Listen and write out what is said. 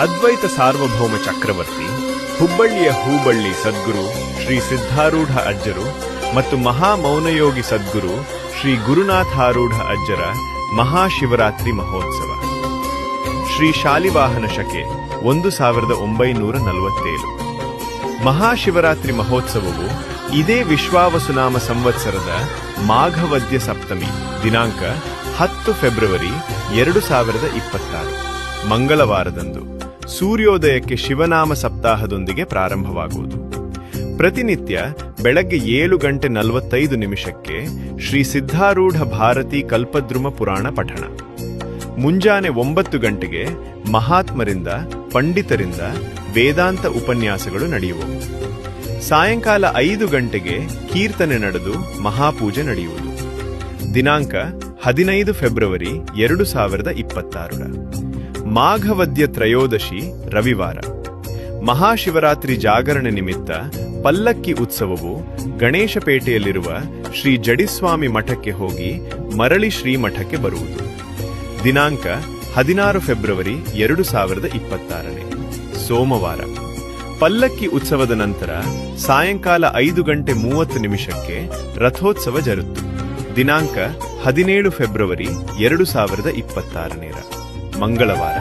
ಅದ್ವೈತ ಸಾರ್ವಭೌಮ ಚಕ್ರವರ್ತಿ, ಹುಬ್ಬಳ್ಳಿಯ ಹೂಬಳ್ಳಿ ಸದ್ಗುರು ಶ್ರೀ ಸಿದ್ಧಾರೂಢ ಅಜ್ಜರು ಮತ್ತು ಮಹಾಮೌನಯೋಗಿ ಸದ್ಗುರು ಶ್ರೀ ಗುರುನಾಥಾರೂಢ ಅಜ್ಜರ ಮಹಾಶಿವರಾತ್ರಿ ಮಹೋತ್ಸವ. ಶ್ರೀ ಶಾಲಿವಾಹನ ಶಕೆ 1947. ಮಹಾಶಿವರಾತ್ರಿ ಮಹೋತ್ಸವವು ಇದೇ ವಿಶ್ವಾವಸುನಾಮ ಸಂವತ್ಸರದ ಮಾಘವದ್ಯ ಸಪ್ತಮಿ ದಿನಾಂಕ 10 ಫೆಬ್ರವರಿ 2026 ಮಂಗಳವಾರದಂದು ಸೂರ್ಯೋದಯಕ್ಕೆ ಶಿವನಾಮ ಸಪ್ತಾಹದೊಂದಿಗೆ ಪ್ರಾರಂಭವಾಗುವುದು. ಪ್ರತಿನಿತ್ಯ ಬೆಳಗ್ಗೆ 7:45 ಶ್ರೀ ಸಿದ್ಧಾರೂಢ ಭಾರತಿ ಕಲ್ಪದ್ರುಮ ಪುರಾಣ ಪಠಣ. ಮುಂಜಾನೆ 9 ಗಂಟೆಗೆ ಮಹಾತ್ಮರಿಂದ ಪಂಡಿತರಿಂದ ವೇದಾಂತ ಉಪನ್ಯಾಸಗಳು ನಡೆಯುವವು. ಸಾಯಂಕಾಲ 5 ಗಂಟೆಗೆ ಕೀರ್ತನೆ ನಡೆದು ಮಹಾಪೂಜೆ ನಡೆಯುವುದು. ದಿನಾಂಕ 15 ಫೆಬ್ರವರಿ 2026 ಮಾಘವದ್ಯ ತ್ರಯೋದಶಿ ರವಿವಾರ. ಮಹಾಶಿವರಾತ್ರಿ ಜಾಗರಣೆ ನಿಮಿತ್ತ ಪಲ್ಲಕ್ಕಿ ಉತ್ಸವವು ಗಣೇಶಪೇಟೆಯಲ್ಲಿರುವ ಶ್ರೀ ಜಡಿಸ್ವಾಮಿ ಮಠಕ್ಕೆ ಹೋಗಿ ಮರಳಿ ಶ್ರೀಮಠಕ್ಕೆ ಬರುವುದು. ದಿನಾಂಕ 16 ಫೆಬ್ರವರಿ 2026 ಸೋಮವಾರ. ಪಲ್ಲಕ್ಕಿ ಉತ್ಸವದ ನಂತರ ಸಾಯಂಕಾಲ 5:30 ರಥೋತ್ಸವ ಜರುತ್ತು. ದಿನಾಂಕ 17 ಫೆಬ್ರವರಿ 2026 ಮಂಗಳವಾರ.